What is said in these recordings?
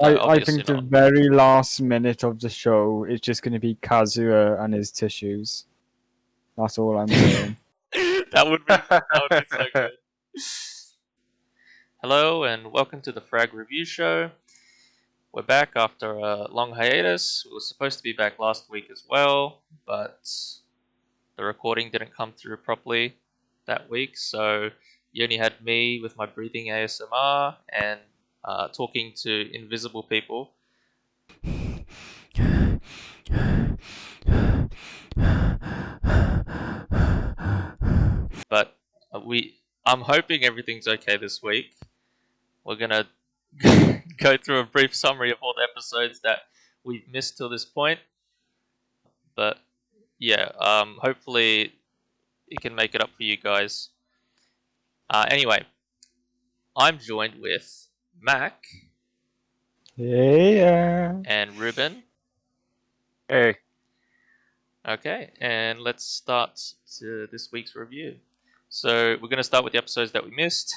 No, I obviously think the not. very last minute of the show is just going to be Kazuya and his tissues. That's all I'm saying. That would be so good. Hello and welcome to the FRAG review show. We're back after a long hiatus. We were supposed to be back last week as well, but the recording didn't come through properly that week, so you only had me with my breathing ASMR and talking to invisible people. But I'm hoping everything's okay this week. We're gonna go through a brief summary of all the episodes that we've missed till this point. But yeah, hopefully it can make it up for you guys. Anyway, I'm joined with Mac Yeah. and Ruben. Hey, Okay, and let's start to this week's review. So we're going to start with the episodes that we missed.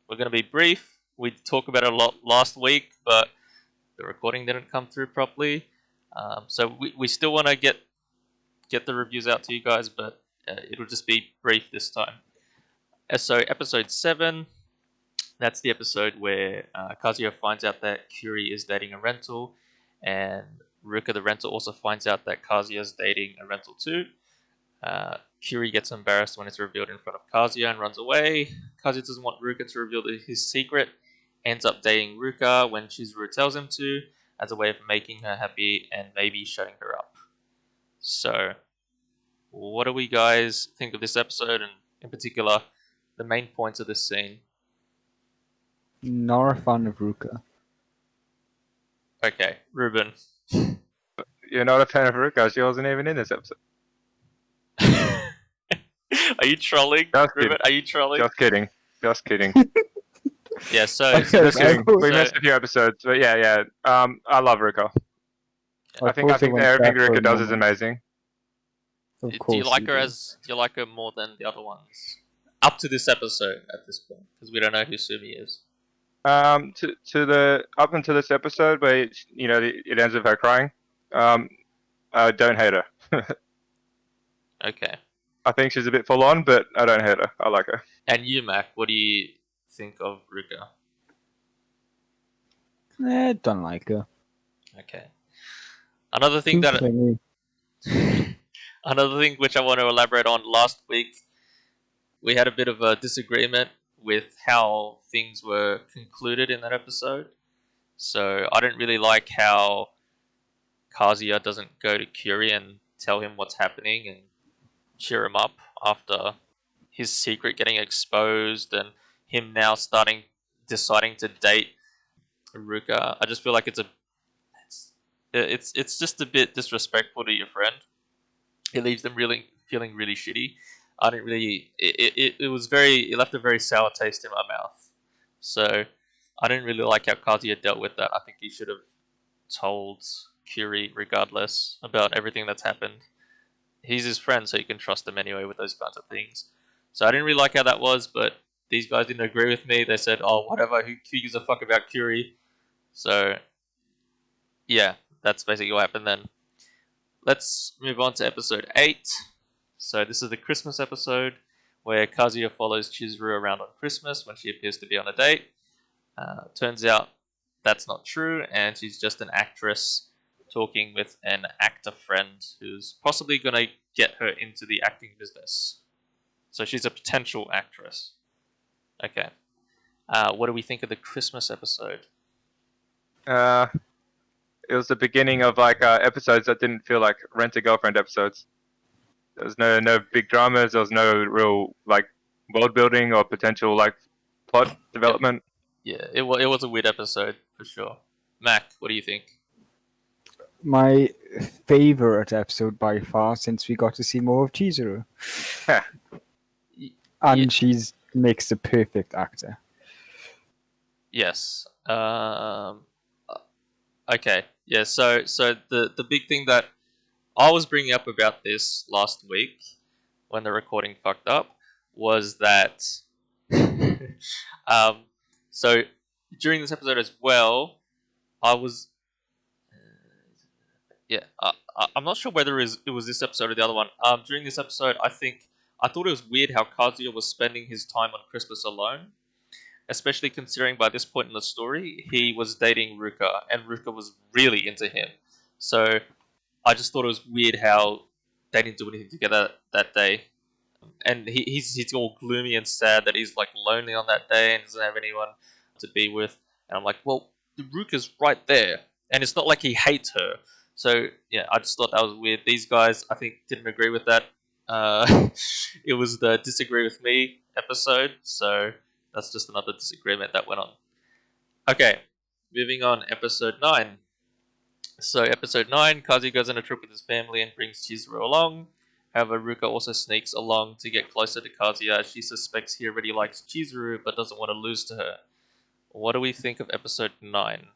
We're going to be brief. We talked about it a lot last week, but the recording didn't come through properly. So we still want to get the reviews out to you guys, but it'll just be brief this time. So episode 7, that's the episode where Kazuya finds out that Kuri is dating a rental, and Ruka the rental also finds out that Kazuya is dating a rental too. Kuri gets embarrassed when it's revealed in front of Kazuya and runs away. Kazuya doesn't want Ruka to reveal his secret, ends up dating Ruka when Chizuru tells him to, as a way of making her happy and maybe shutting her up. So, what do we guys think of this episode, and in particular, the main points of this scene? Not a fan of Ruka. Okay, Ruben. you're not a fan of Ruka. She wasn't even in this episode. Are you trolling, Just Ruben? kidding. Are you trolling? Just kidding. Yeah, so Okay, Just kidding. so- We missed a few episodes, but yeah. I love Ruka. I think thought it went everything better Ruka in does is normal. amazing. Of do you course like her do. do you like her more than the other ones? Up to this episode at this point, because we don't know who Sumi is. To the up until this episode, where it ends with her crying. I don't hate her. Okay. I think she's a bit full on, but I don't hate her. I like her. And you, Mac, what do you think of Ruka? Don't like her. Okay. Another Too thing that clingy. another thing which I want to elaborate on, last week we had a bit of a disagreement with how things were concluded in that episode. So I didn't really like how Kazuya doesn't go to Kuri and tell him what's happening and cheer him up after his secret getting exposed and him now deciding to date Ruka. I just feel like it's just a bit disrespectful to your friend. It leaves them feeling really shitty. I didn't really. It left a very sour taste in my mouth. So I didn't really like how Kazuya dealt with that. I think he should have told Kuri, regardless, about everything that's happened. He's his friend, so you can trust him anyway with those kinds of things. So I didn't really like how that was, but these guys didn't agree with me. They said, "Oh, whatever. Who gives a fuck about Kuri?" So yeah, that's basically what happened then. Let's move on to episode 8. So this is the Christmas episode where Kazuya follows Chizuru around on Christmas when she appears to be on a date. Turns out that's not true, and she's just an actress talking with an actor friend who's possibly going to get her into the acting business. So she's a potential actress. Okay. What do we think of the Christmas episode? It was the beginning of episodes that didn't feel like Rent-A-Girlfriend episodes. There was no big dramas. There was no real world building or potential plot development. Yeah, it was a weird episode for sure. Mac, what do you think? My favorite episode by far, since we got to see more of Chizuru. And Yeah. she's makes the perfect actor. Yes. Okay. Yeah. So the big thing that I was bringing up about this last week when the recording fucked up was that so during this episode as well, I was yeah, I'm not sure whether it was this episode or the other one. During this episode, I thought it was weird how Kazuya was spending his time on Christmas alone, especially considering by this point in the story he was dating Ruka, and Ruka was really into him. So I just thought it was weird how they didn't do anything together that day, and he's all gloomy and sad that he's like lonely on that day and doesn't have anyone to be with. And I'm like, well, the Ruka's right there, and it's not like he hates her. So yeah, I just thought that was weird. These guys, I think, didn't agree with that. It was the disagree with me episode, so that's just another disagreement that went on. Okay, moving on. Episode 9. So episode 9, Kazi goes on a trip with his family and brings Chizuru along. However, Ruka also sneaks along to get closer to Kazuya as she suspects he already likes Chizuru but doesn't want to lose to her. What do we think of episode 9?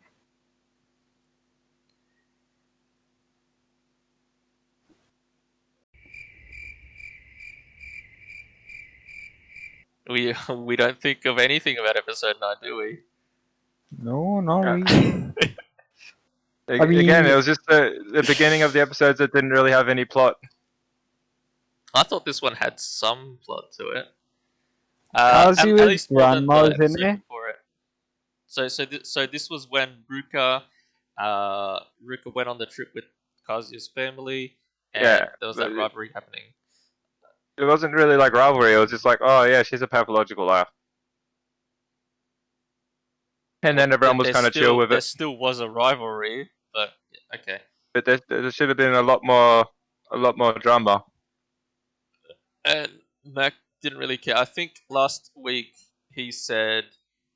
We don't think of anything about episode 9, do we? No, not Yeah. really. I mean- Again, it was just the beginning of the episodes that didn't really have any plot. I thought this one had some plot to it. Kazuya's at least more than the grandma's in episode it. before it. So this was when Ruka went on the trip with Kazuya's family, and Yeah, there was that but rivalry happening. it wasn't really like rivalry. It was just like, oh yeah, she's a pathological liar. And then everyone was kind of chill with There it. still was a rivalry, but okay. But there should have been a lot more drama. And Mac didn't really care. I think last week he said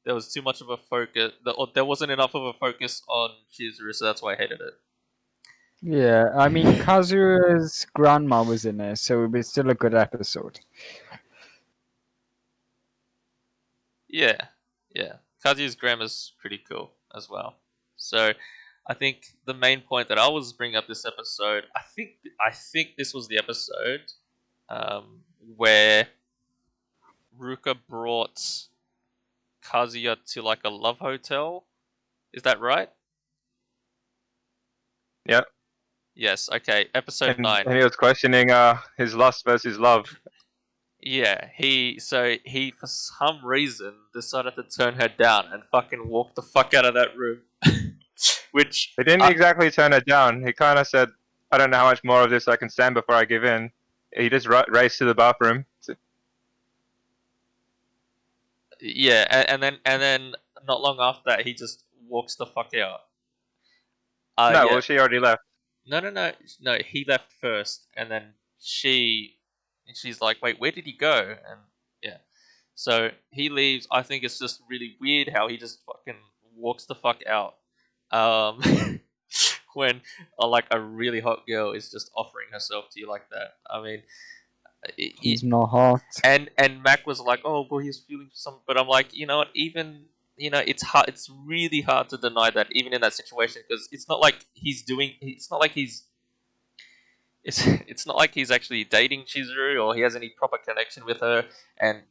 there was too much of a focus, or there wasn't enough of a focus on Chizuru, so that's why I hated it. Yeah, I mean, Kazuya's grandma was in there, so it was still a good episode. Yeah. Kazuya's grandma's pretty cool as well. So, I think the main point that I was bringing up this episode, I think this was the episode where Ruka brought Kazuya to like a love hotel. Is that right? Yeah. Yes. Okay. Episode 9. And he was questioning his lust versus love. Yeah, he for some reason decided to turn her down and fucking walk the fuck out of that room. Which He didn't exactly turn her down. He kind of said, "I don't know how much more of this I can stand before I give in." He just raced to the bathroom. yeah, and then not long after that, he just walks the fuck out. No, Yeah. well, she already left. No. He left first, and then she's like, "Wait, where did he go?" And yeah, so he leaves. I think it's just really weird how he just fucking walks the fuck out. When like a really hot girl is just offering herself to you like that. I mean, He's not hot. and Mac was like, "Oh, well, he's feeling some," but I'm like, you know what? Even it's hard. It's really hard to deny that, even in that situation, because it's not like he's doing. It's not like he's. It's not like he's actually dating Chizuru or he has any proper connection with her, and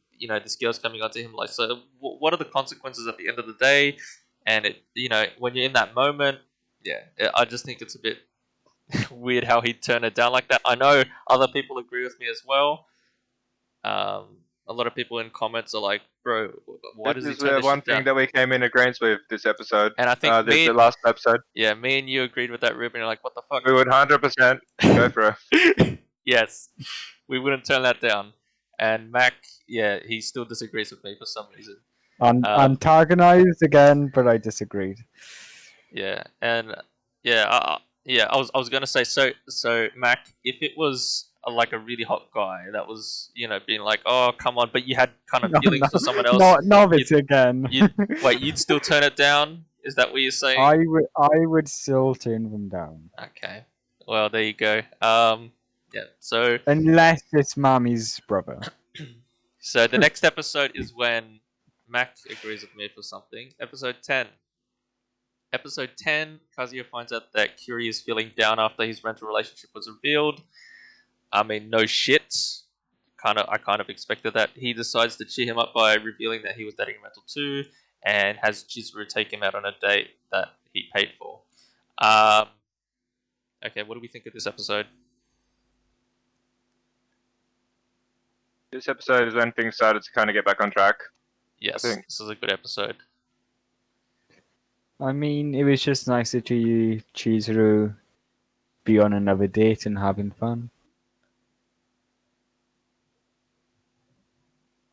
this girl's coming onto him like. So, what are the consequences at the end of the day? And when you're in that moment, yeah, I just think it's a bit weird how he turned it down like that. I know other people agree with me as well. A lot of people in comments are like, "Bro, why does he This turn is this one shit thing down?" that we came in agreement with this episode. And I think the last episode, me and you agreed with that, Ruben. You're like, "What the fuck?" we would 100% go for it. Yes, we wouldn't turn that down. And Mac, yeah, he still disagrees with me for some reason. Antagonized again, but I disagreed. Yeah, and yeah, I was gonna say so Mac, if it was like a really hot guy that was being like, "Oh, come on," but you had kind of feelings for someone else. Not it again. You'd still turn it down? Is that what you're saying? I would still turn them down. Okay, well there you go. Yeah, so Unless it's Mommy's brother. so the next episode is when Mac agrees with me for something. Episode 10. Episode 10, Kazuya finds out that Kiri is feeling down after his rental relationship was revealed. I mean, no shit. I kind of expected that. He decides to cheer him up by revealing that he was dating Rental too, and has Chizuru take him out on a date that he paid for. Okay, what do we think of this episode? This episode is when things started to kind of get back on track. Yes, think. this is a good episode. I mean, it was just nice to see Chizuru be on another date and having fun.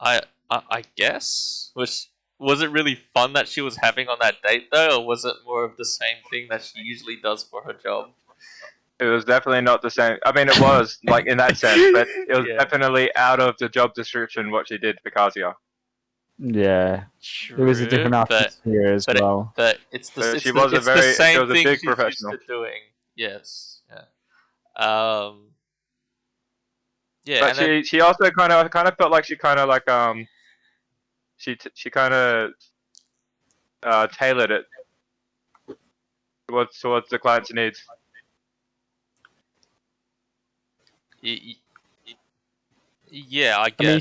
I guess was it really fun that she was having on that date though, or was it more of the same thing that she usually does for her job? It was definitely not the same. I mean, it was like in that sense, but it was Yeah. definitely out of the job description what she did for Kazuya. Yeah, True, it was a different atmosphere as well. But it's the So it's she the, was a it's the very- same she was a thing big she's used professional. to doing. Yes. Yeah. Yeah. But And she also kind of felt like she kind of like she kind of tailored it towards the client's needs. yeah, I guess. I mean,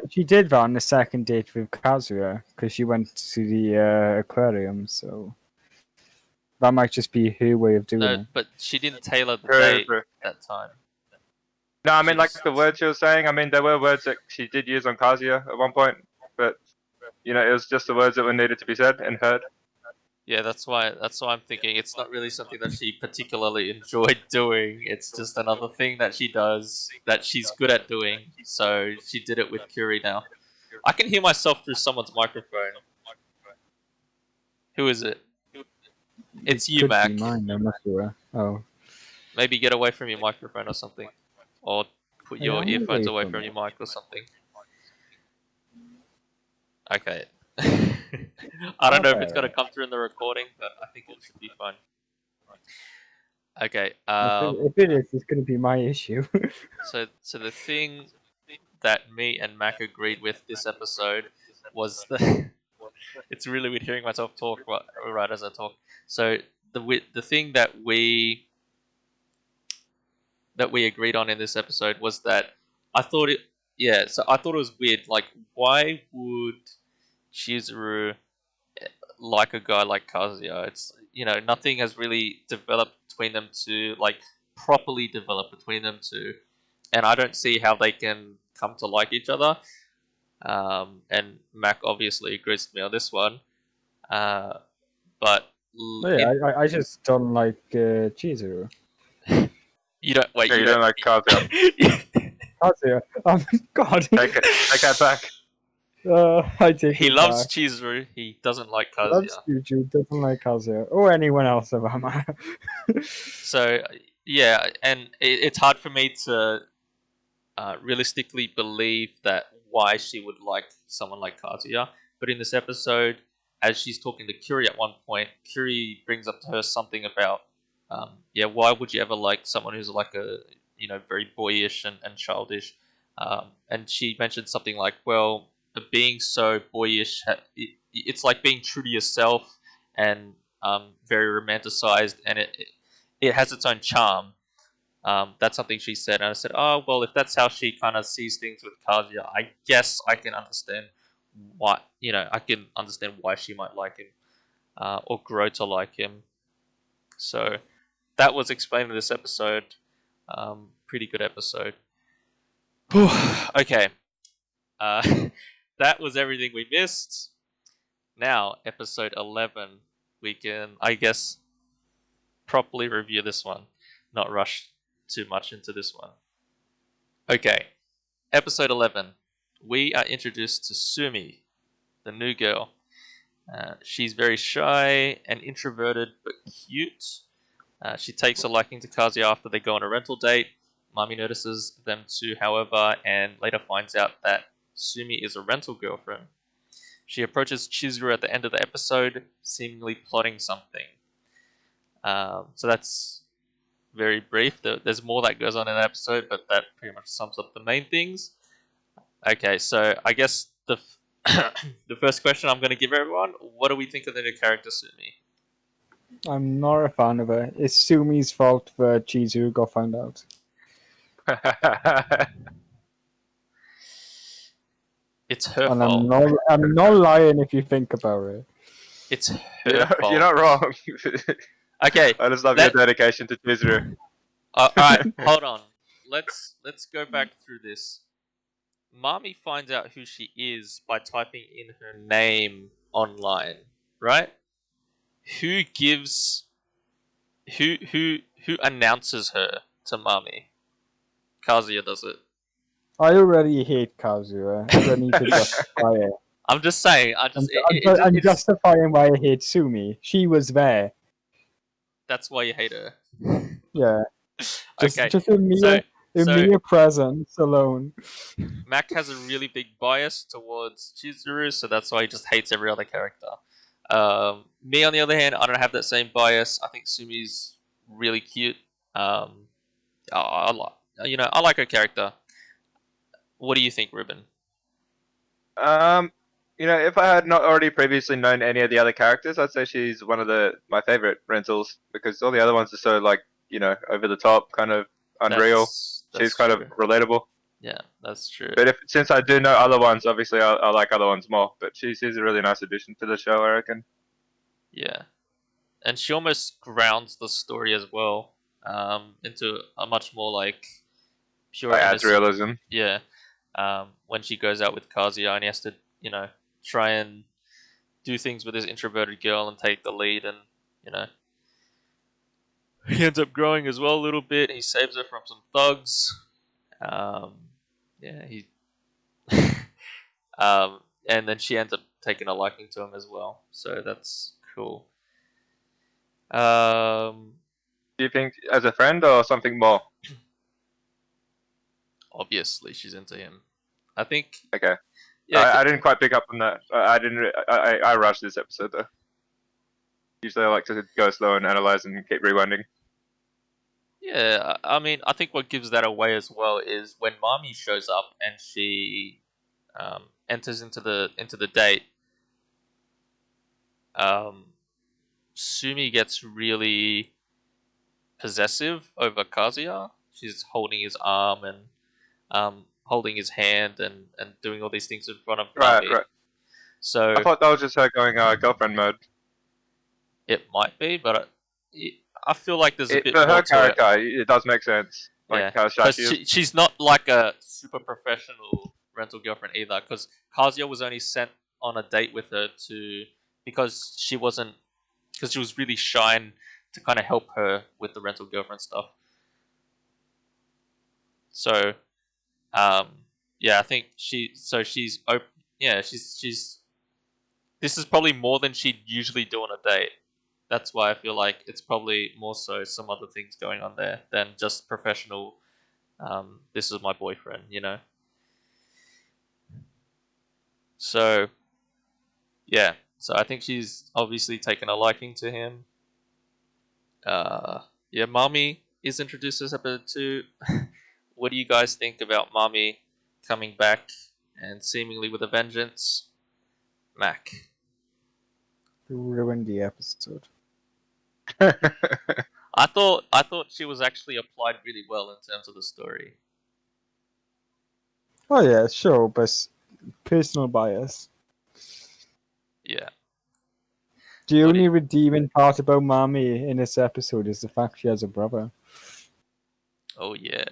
she did that on the second date with Kazuya because she went to the aquarium. So that might just be her way of doing No, it. but she didn't tailor the True, date true. that time. No, I mean She like just- the words she was saying. I mean there were words that she did use on Kazuya at one point, but you know it was just the words that were needed to be said and heard. Yeah, that's why I'm thinking it's not really something that she particularly enjoyed doing. It's just another thing that she does that she's good at doing. So she did it with Curie now. I can hear myself through someone's microphone. Who is it? It's you, Could Mac. be mine, I'm not sure. Oh, Maybe get away from your microphone or something. Or put Yeah, your I'm earphones away away from from it. your mic or something. Okay. I don't know if it's going to come through in the recording, but I think it should be fine. Okay. if it is, it's going to be my issue. So the thing that me and Mac agreed with this episode was the. It's really weird hearing myself talk right as I talk. So the thing that we agreed on in this episode was that I thought it. Yeah, so I thought it was weird. Like, why would Chizuru like a guy like Kazuya? It's nothing has really developed between them two, like properly developed between them two, and I don't see how they can come to like each other. And Mac obviously agrees with me on this one, but Yeah, I just don't like Chizuru. you don't wait. Okay, you don't like Kazuya. Kazuya, oh my god. Take that back. I take He it loves back. Chizuru. He doesn't like Loves Kazuya. Juju, doesn't like Kazuya, or anyone else of that matter. So yeah, and it's hard for me to realistically believe that why she would like someone like Kazuya. But in this episode, as she's talking to Curie at one point, Curie brings up to her something about, why would you ever like someone who's like a, very boyish and childish? And she mentioned something like, well, being so boyish, it's like being true to yourself and very romanticized, and it has its own charm. That's something she said, and I said, "Oh well, if that's how she kind of sees things with Kazuya, I guess I can understand why. I can understand why she might like him, or grow to like him." So that was explained in this episode. Pretty good episode. Okay, that was everything we missed. Now, episode 11, we can, I guess, properly review this one, not rush too much into this one. Okay, episode 11. We are introduced to Sumi, the new girl. She's very shy and introverted but cute. She takes a liking to Kazuya after they go on a rental date. Mami notices them too, however, and later finds out that Sumi is a rental girlfriend. She approaches Chizuru at the end of the episode, seemingly plotting something. So that's very brief. There's more that goes on in the episode, but that pretty much sums up the main things. Okay, so I guess the the first question I'm going to give everyone: what do we think of the new character Sumi? I'm not a fan of it. It's Sumi's fault that Chizuru got found out. It's her And fault. I'm not lying if you think about it. It's You're her not, fault. you're not wrong. Okay. I just love your dedication to Chizuru. All right. Hold on. Let's go back through this. Mami finds out who she is by typing in her name online, right? Who gives who announces her to Mami? Kazuya does it. I already hate Kazuya. I don't need to justify it. I'm just saying. I'm It's justifying why I hate Sumi. She was there. that's why you hate her. Yeah. Okay. Just a So so mere presence alone. Mac has a really big bias towards Chizuru, so that's why he just hates every other character. Me, on the other hand, I don't have that same bias. I think Sumi's really cute. I like, I like her character. What do you think, Ruben? Um, if I had not already previously known any of the other characters, I'd say she's one of my favorite rentals because all the other ones are so over the top, kind of unreal. She's That's kind of true. relatable. Yeah, that's true. But since I do know other ones, obviously I like other ones more. But she's a really nice addition to the show, I reckon. Yeah, and she almost grounds the story as well, into a much more like pure Like adds innocent. realism. Yeah, when she goes out with Kazuya and he has to, try and do things with his introverted girl and take the lead, and you know, he ends up growing as well a little bit. He saves her from some thugs. Um, yeah, he, and then she ends up taking a liking to him as well. So that's cool. Um, Do you think as a friend or something more? obviously she's into him. I think, Okay. yeah, I didn't quite pick up on that. I didn't. I rushed this episode though. Usually I like to go slow and analyze and keep rewinding. yeah. I mean, I think what gives that away as well is when Mami shows up and she enters into the date. Um, Sumi gets really possessive over Kazuya. She's holding his arm and holding his hand and doing all these things in front of Right, Mami. right. So I thought that was just her going girlfriend mode. it might be, but I feel like there's a bit For more her to it. character, it does make sense. Like Yeah, how shy because she is. she's not like a super professional rental girlfriend either. Because Kazuya was only sent on a date with her because she wasn't because she was really shy and to kind of help her with the rental girlfriend stuff. So um, yeah, I think she's open. Yeah, she's this is probably more than she'd usually do on a date. That's why I feel like it's probably more so some other things going on there than just professional. This is my boyfriend, So yeah, so I think she's obviously taken a liking to him. Yeah, Mami is introduced this episode too. What do you guys think about Mami coming back and seemingly with a vengeance? Mac. Ruined the episode. I thought she was actually applied really well in terms of the story. Oh yeah, sure, but personal bias. Yeah. The What do only you- redeeming part about Mami in this episode is the fact she has a brother. Oh yeah.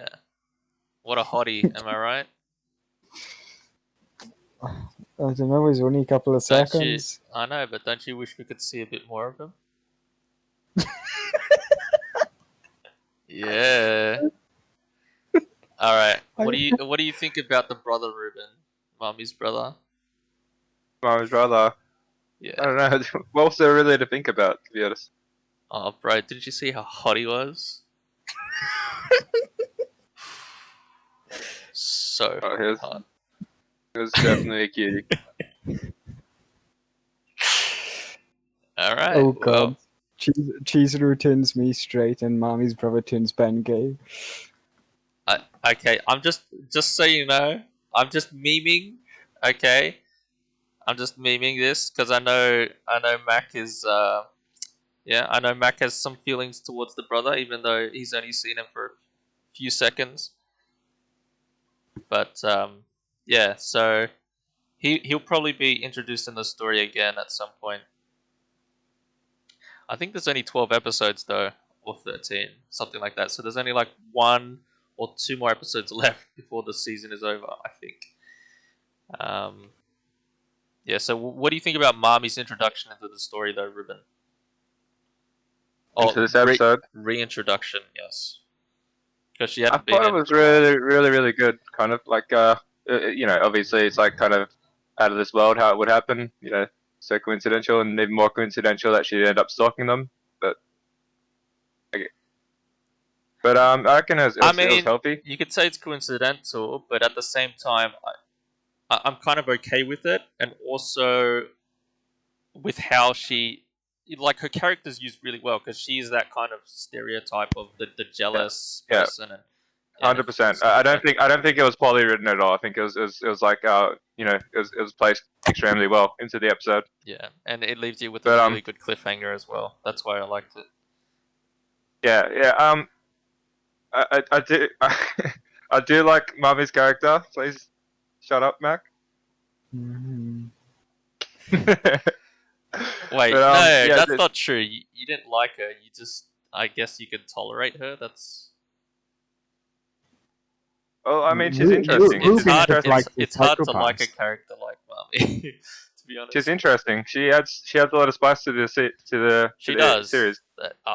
What a hottie, am I right? I don't know, it's only a couple of Don't you? seconds. I know, but don't you wish we could see a bit more of him? Yeah. All right. What do you think about the brother Ruben, Mommy's brother? Mama's brother. I Yeah. don't know. What was there really to think about, to be honest? Oh, bro, did you see how hot he was? So Oh, fucking hot. he was definitely a cutie. All right. Oh Well, god. Chizuru turns me straight and Mami's brother turns Ben gay. okay. I'm just so you know, I'm just memeing. Okay. I'm just memeing this because I know Mac is yeah, I know Mac has some feelings towards the brother, even though he's only seen him for a few seconds. But yeah, so he'll probably be introduced in the story again at some point. I think there's only 12 episodes though, or 13, something like that. So there's only like 1 or 2 more episodes left before the season is over, I think. Yeah. So what do you think about Marmy's introduction into the story, though, Ruben? Into this episode, reintroduction, yes, because she I hadn't been thought it in was for a while. really, really, really good. Kind of like, obviously it's like kind of out of this world how it would happen. So coincidental, and even more coincidental that she ended up stalking them. But, okay. But I reckon it was healthy. You could say it's coincidental, but at the same time, I'm kind of okay with it, and also with how like her character's used really well because she's that kind of stereotype of the Yeah, jealous yeah, person and 100%. stuff like that. I don't think it was poorly written at all. I think it was like it was placed extremely well into the episode. Yeah, and it leaves you with a But really good cliffhanger as well. That's why I liked it. yeah. I do I do like Mummy's character. Please shut up, Mac. Mhm. Wait, But, no, yeah, that's not true. You didn't like her. You just, I guess, you could tolerate her. That's well, I mean, she's interesting. it's Ruben She's hard. just interesting. likes the It's hard to like a psychopaths. character like Marmy. To be honest, She's interesting. She adds a lot of spice to the she does. series,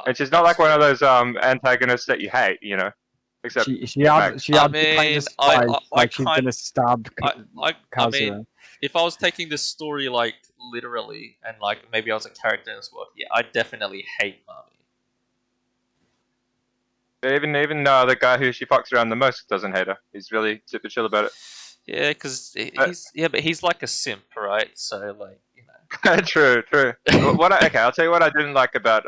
and she's not like one of those antagonists that you hate. Except She Mac. adds the kind of spice I like she's kind, gonna stab I Kazuya. mean, if I was taking this story like literally, and like maybe I was a character in this world, yeah, I definitely hate Marmy. Even the guy who she fucks around the most doesn't hate her. He's really super chill about it. Yeah, because But, but he's like a simp, right? So like true. Okay, I'll tell you what I didn't like about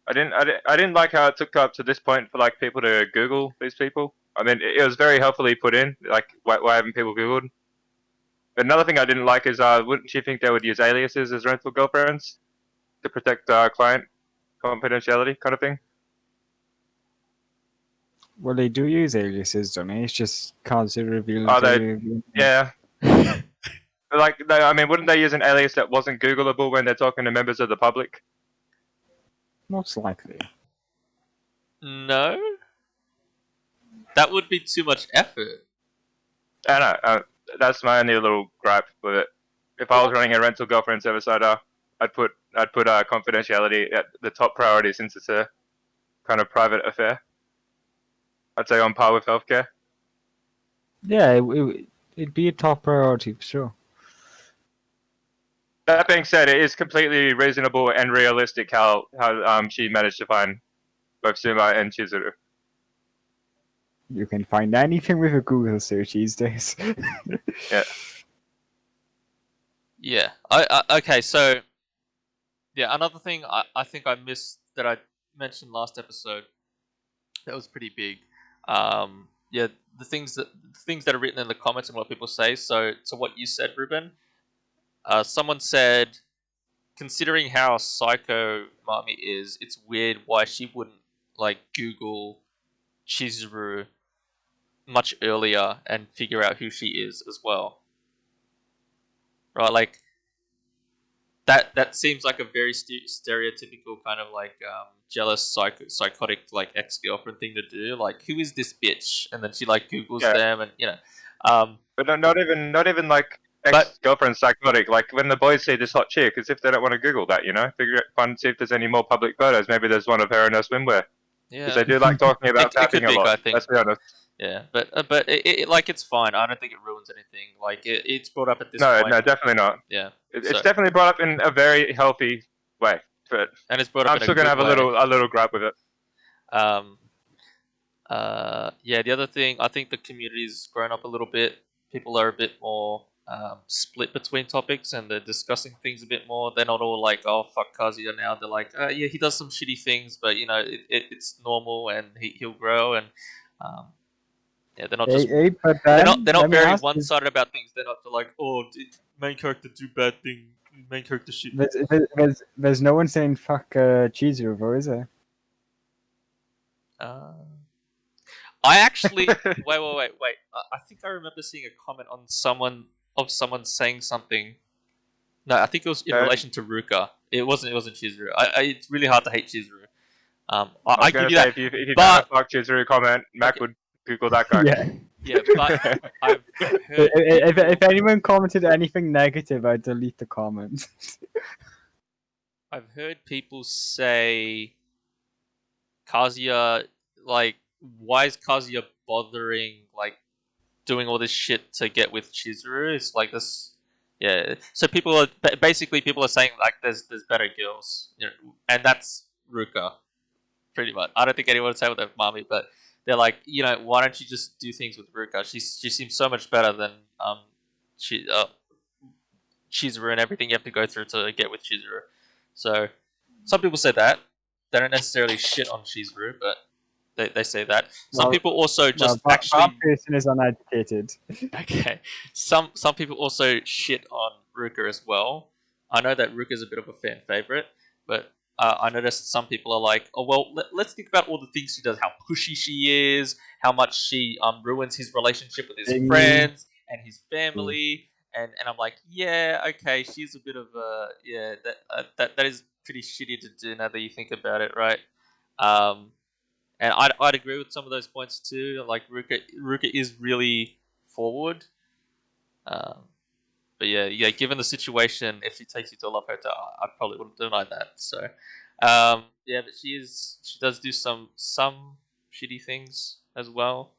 I didn't like how it took up to this point for like people to Google these people. I mean, it was very helpfully put in. Like, why haven't people Googled? But another thing I didn't like is, wouldn't you think they would use aliases as rental girlfriends to protect client confidentiality, kind of thing? Well, they do use aliases, don't they? It's just Kazuya revealed. Oh, yeah. Like, I mean, wouldn't they use an alias that wasn't Googleable when they're talking to members of the public? Most likely. no, that would be too much effort. I don't know. That's my only little gripe with it. If I was running a rental girlfriend service, I'd put confidentiality at the top priority since it's a kind of private affair. I'd say on par with healthcare. Yeah, it'd be a top priority for sure. That being said, it is completely reasonable and realistic how she managed to find both Suma and Chizuru. You can find anything with a Google search these days. Yeah. Yeah. Okay. So yeah, another thing I think I missed that I mentioned last episode that was pretty big. Yeah, the things that are written in the comments and what people say. So to what you said, Ruben. Someone said, considering how psycho Mami is, it's weird why she wouldn't like Google Chizuru much earlier and figure out who she is as well. Right, like that seems like a very stereotypical kind of like jealous psychotic like ex-girlfriend thing to do. Like, who is this bitch? And then she like Googles them, and But not even like ex-girlfriend psychotic. Like when the boys see this hot chick, as if they don't want to Google that, see if there's any more public photos. Maybe there's one of her in her swimwear. Because they do like talking about it could fapping be, a lot. I think. Let's be honest. Yeah, but like it's fine. I don't think it ruins anything. Like it's brought up at this No, point. no, definitely not. Yeah, It's definitely brought up in a very healthy way. But and it's brought up. I'm still gonna have a little gripe with it. Yeah. The other thing, I think the community's grown up a little bit. People are a bit more split between topics, and they're discussing things a bit more. They're not all like, "Oh, fuck Kazuya" now. They're like, "Yeah, he does some shitty things, but it's normal, and he'll grow." And yeah, they're not just but then, they're not let me very ask one you, sided about things. They're not like, "Oh, did main character do bad thing? Main character shit." there's no one saying fuck Chizuru, though, is there? I actually wait. I think I remember seeing a comment on someone saying something No, I think it was in relation to Ruka. It wasn't. It wasn't Chizuru. It's really hard to hate Chizuru. I was I give gonna you say that. if you found a But fuck Chizuru comment, Mac okay, would Google that guy. Yeah. yeah, but I've heard If people. anyone commented anything negative, I'd delete the comment. I've heard people say Kazuya, like, why is Kazuya bothering, like, doing all this shit to get with Chizuru? It's like this, yeah. So people are basically people are saying like there's better girls, you know, and that's Ruka, pretty much. I don't think anyone would say with their mommy, but they're like, you know, why don't you just do things with Ruka? She seems so much better than she Chizuru and everything you have to go through to get with Chizuru. So some people say that. They don't necessarily shit on Chizuru, but they say that. Some Well, people also well, just that actually person is uneducated. okay. Some people also shit on Ruka as well. I know that Ruka is a bit of a fan favorite, but I noticed some people are like, oh well, let's think about all the things she does, how pushy she is, how much she ruins his relationship with his Thingy. friends and his family, and I'm like, yeah, okay, she's a bit of a yeah that is pretty shitty to do now that you think about it, right? Um, and I'd agree with some of those points too. Like Ruka is really forward. Um, but yeah, given the situation, if she takes you to a love hotel, I probably wouldn't deny that. So, yeah, but she does do some shitty things as well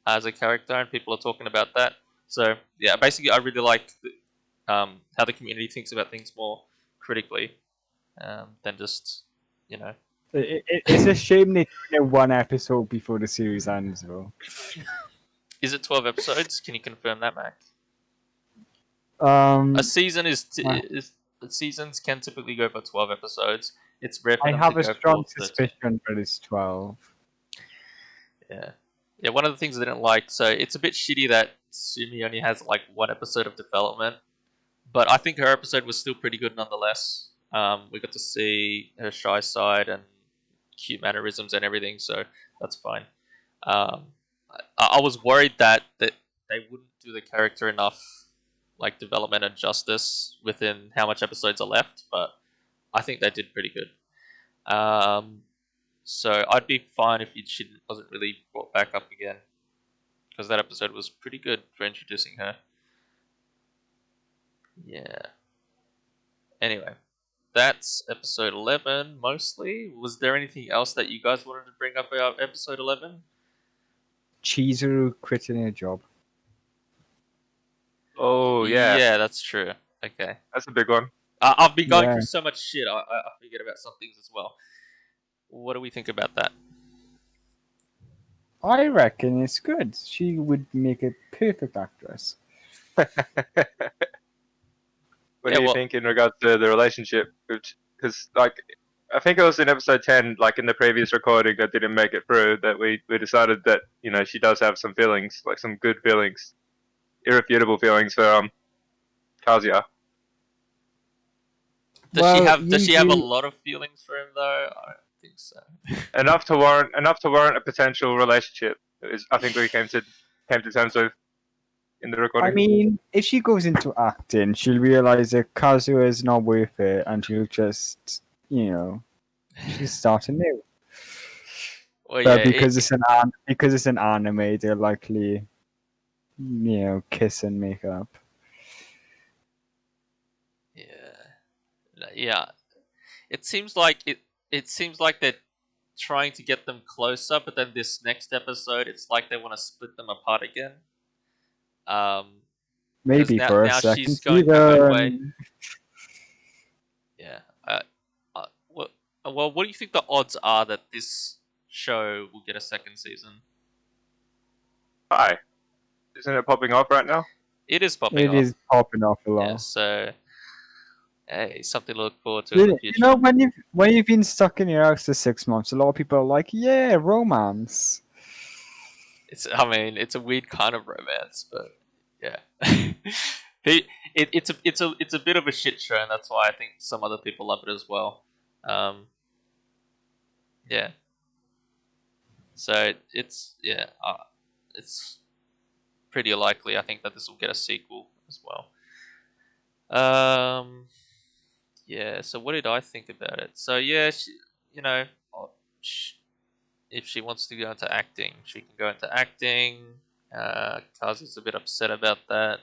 as a character, and people are talking about that. So yeah, basically, I really like how the community thinks about things more critically than just you know. It's a shame they do one episode before the series ends, though. Is it 12 episodes? Can you confirm that, Mac? A Um, season I is seasons can typically go for 12 episodes. It's rare for I them to have a go for strong 13. suspicion that it's 12. Yeah. Yeah, one of the things I didn't like, so it's a bit shitty that Sumi only has like one episode of development, but I think her episode was still pretty good nonetheless. We got to see her shy side and cute mannerisms and everything, so that's fine. Um, I was worried that they wouldn't do the character enough like development and justice within how much episodes are left, but I think they did pretty good. Um, so I'd be fine if she wasn't really brought back up again because that episode was pretty good for introducing her. Yeah. Anyway, that's episode 11 mostly. Was there anything else that you guys wanted to bring up about episode 11? Chizuru quitting a job. Oh yeah, Yeah, that's true. Okay. that's a big one. I've been going Yeah. through so much shit, I forget about some things as well. What do we think about that? I reckon it's good. She would make a perfect actress. What Yeah, do you well, think in regards to the relationship? Because like, I think it was in episode 10, like in the previous recording that didn't make it through, that we decided that she does have some feelings, like some good feelings, irrefutable feelings for Kazuya. does she have a lot of feelings for him though? I don't think so. Enough to warrant a potential relationship. I think we came to terms with in the I recording. mean, if she goes into acting, she'll realize that Kazuya is not worth it, and she'll just, she'll start anew. Well, But yeah, because it's an anime, they're likely, kiss and make up. yeah. It seems like it seems like they're trying to get them closer, but then this next episode, it's like they want to split them apart again. Because Maybe for a now second she's going her own way. season. Yeah. What? Well, what do you think the odds are that this show will get a second season? Hi, isn't it popping off right now? It is popping It off. is popping off a lot. Yeah. So, hey, something to look forward to in the future. When you've been stuck in your house for 6 months, a lot of people are like, "Yeah, romance." I mean, it's a weird kind of romance, but yeah. It's a bit of a shit show, and that's why I think some other people love it as well. Yeah. So it's pretty likely I think that this will get a sequel as well. Um, yeah. So what did I think about it? So yeah, you know, sh if she wants to go into acting, she can go into acting. Kazu's a bit upset about that.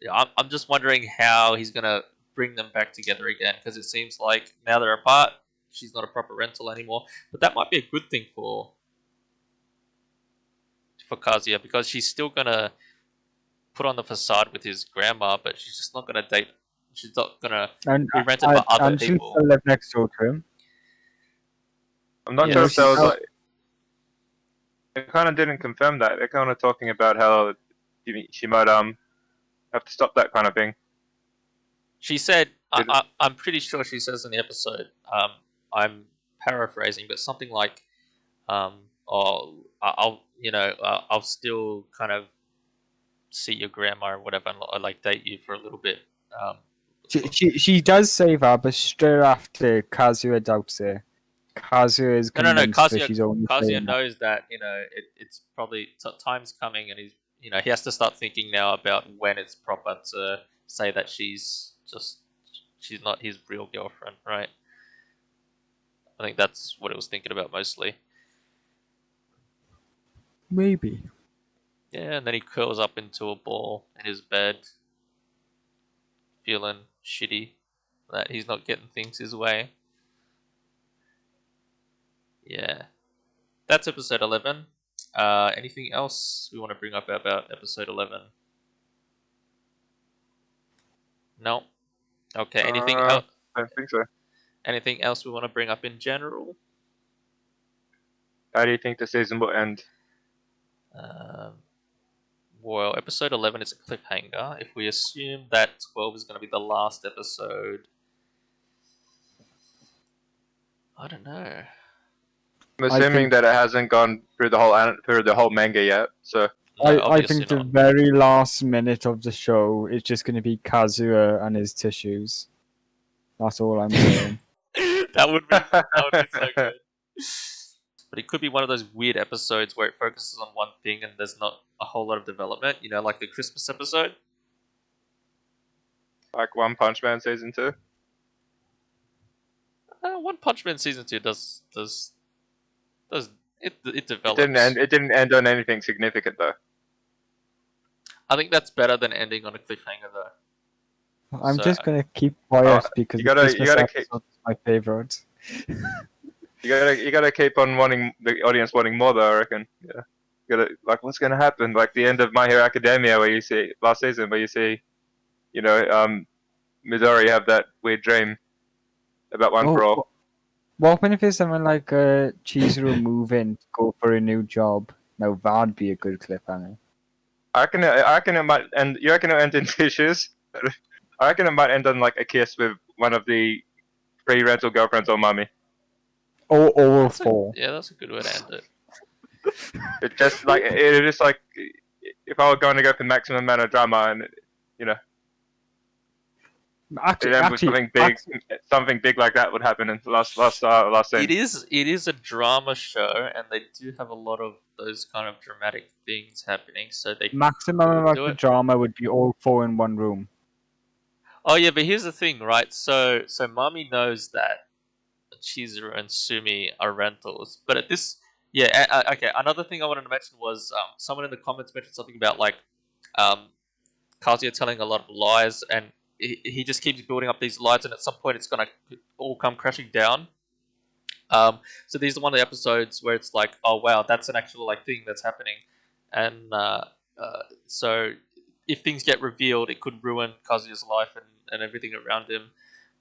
Yeah, I'm just wondering how he's gonna bring them back together again because it seems like now they're apart. She's not a proper rental anymore, but that might be a good thing for Kazuya because she's still gonna put on the facade with his grandma, but she's just not gonna date. She's not gonna And be rented by other and she'll people. still live next door to him. I'm not You sure know, if there was she's like they kind of didn't confirm that. They're kind of talking about how she might have to stop that kind of thing. She said, Did I'm pretty sure she says in the episode, I'm paraphrasing, but something like, oh, I'll still kind of see your grandma or whatever, and like date you for a little bit. Um, she does say that, but straight after Kazuya doubts it. Kazuya is no. convinced that she's only Kazuya saying that. knows that it's probably time's coming, and he has to start thinking now about when it's proper to say that she's not his real girlfriend, right? I think that's what it was thinking about mostly. Maybe. Yeah, and then he curls up into a ball in his bed, feeling shitty that he's not getting things his way. Yeah, that's episode 11. Anything else we want to bring up about episode 11? No. Okay. Anything else? I don't think so. Anything else we want to bring up in general? How do you think the season will end? Um, well, episode 11 is a cliffhanger. If we assume that 12 is going to be the last episode, I don't know. I'm I assuming think that it hasn't gone through the whole manga yet. So No, I obviously think the not. very last minute of the show is just going to be Kazuya and his tissues. That's all I'm saying. That would be so good. But it could be one of those weird episodes where it focuses on one thing and there's not a whole lot of development. You know, like the Christmas episode. like One Punch Man season 2. One Punch Man season 2 does it It didn't develops. end. It didn't end on anything significant though. I think that's better than ending on a cliffhanger, though. I'm So just going to keep Oh, quiet because you the gotta Christmas keep episode is my favorite. you gotta keep on wanting the audience wanting more though. I reckon. Yeah. You gotta like what's gonna happen? Like the end of My Hero Academia, where you see last season, where you see, Midori have that weird dream about One for All. What happened if there's someone like Chizuru move in to go for a new job? Now that'd be a good cliffhanger. I reckon it might end. You reckon it'll end in tissues? I reckon it might end on like a kiss with one of the pre-rental girlfriends or mummy. Or all that's four. that's a good way to end it. It just like it just like if I were going to go for maximum amount of drama and it end with something big like that would happen in the last scene. It is a drama show, and they do have a lot of those kind of dramatic things happening. So they maximum could amount do of it. drama would be all four in one room. Oh yeah, but here's the thing, right? So Mami knows that Chizuru and Sumi are rentals, but at this, yeah, okay. Another thing I wanted to mention was someone in the comments mentioned something about like um, Kazuya telling a lot of lies, and he just keeps building up these lies, and at some point it's gonna all come crashing down. So these are one of the episodes where it's like, oh wow, that's an actual like thing that's happening, and so if things get revealed, it could ruin Kazuya's life and everything around him.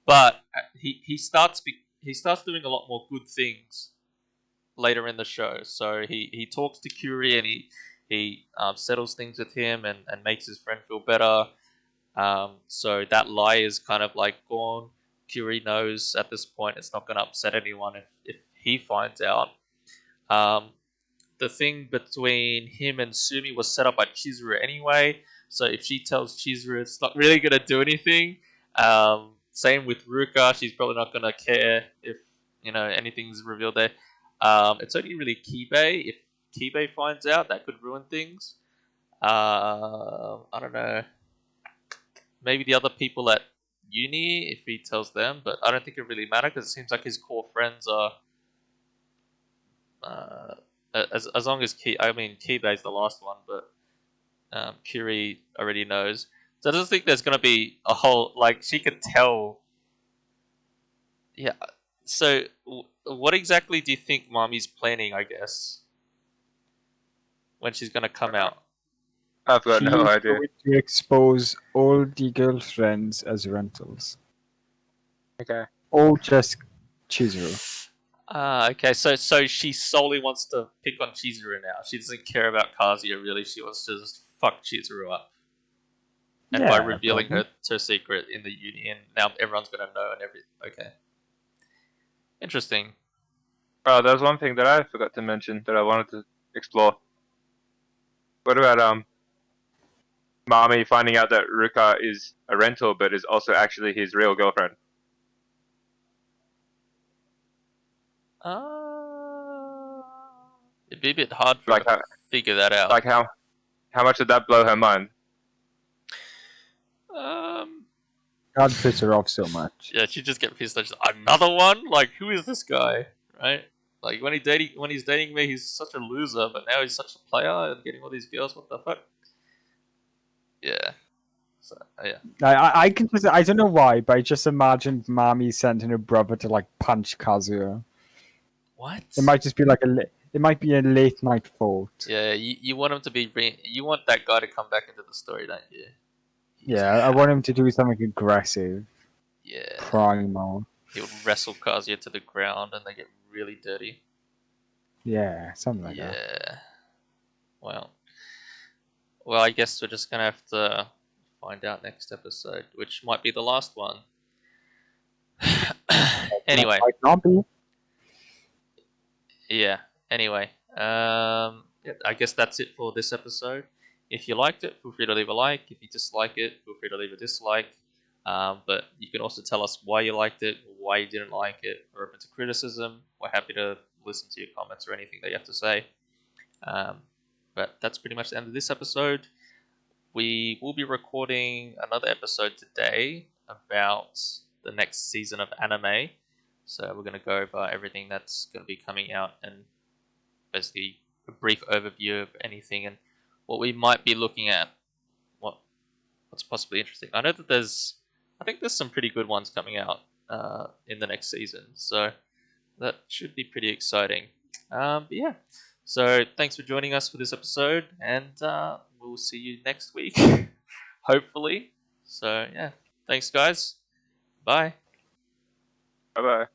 But he starts doing a lot more good things later in the show. So he talks to Curie and he settles things with him and makes his friend feel better. So that lie is kind of like gone. Curie knows at this point it's not going to upset anyone if he finds out. Um, the thing between him and Sumi was set up by Chizuru anyway. So if she tells Chizuru, it's not really going to do anything. Same with Ruka. She's probably not going to care if anything's revealed there. It's only really Kibe. If Kibe finds out, that could ruin things. I don't know. maybe the other people at uni if he tells them, but I don't think it really matters because it seems like his core friends are. As long as Kibei's the last one, but Kiri already knows. So I don't think there's gonna be a whole like she could tell. Yeah. So what exactly do you think Mommy's planning? I guess when she's gonna come out. I've got She no is idea. going to expose all the girlfriends as rentals. Okay. Or just Chizuru. Okay. So she solely wants to pick on Chizuru now. She doesn't care about Kazuya really. She wants to just fuck Chizuru up. And by revealing her secret in the union, now everyone's gonna know and everything. Okay. Interesting. Oh, there's one thing that I forgot to mention that I wanted to explore. What about Mami finding out that Ruka is a rental, but is also actually his real girlfriend? It'd be a bit hard for Like her to figure that out. Like how much did that blow her mind? That pissed her off so much. Yeah, she'd just get pissed. Like, another one? Like, who is this guy? Right? Like when he's dating me, he's such a loser, but now he's such a player and getting all these girls. What the fuck? Yeah. So yeah. I can just, I don't know why, but I just imagined Mami sending her brother to like punch Kazuya. What? It might just be like it might be a late night fault. Yeah, you want him to be. You want that guy to come back into the story, don't you? Yeah, I want him to do something aggressive. Yeah. Primal. He would wrestle Kazuya to the ground and they get really dirty. Yeah, something like that. Yeah. Well, I guess we're just gonna have to find out next episode, which might be the last one. Anyway, Might not be. yeah. Anyway, yeah, I guess that's it for this episode. If you liked it, feel free to leave a like. If you dislike it, feel free to leave a dislike. But you can also tell us why you liked it, why you didn't like it. We're open to criticism. We're happy to listen to your comments or anything that you have to say. But that's pretty much the end of this episode. We will be recording another episode today about the next season of anime. So we're going to go over everything that's going to be coming out and basically a brief overview of anything and what we might be looking at. What's possibly interesting. I know that I think there's some pretty good ones coming out in the next season. So that should be pretty exciting. But yeah. So thanks for joining us for this episode, and we'll see you next week, hopefully. So yeah, thanks guys. Bye. Bye bye.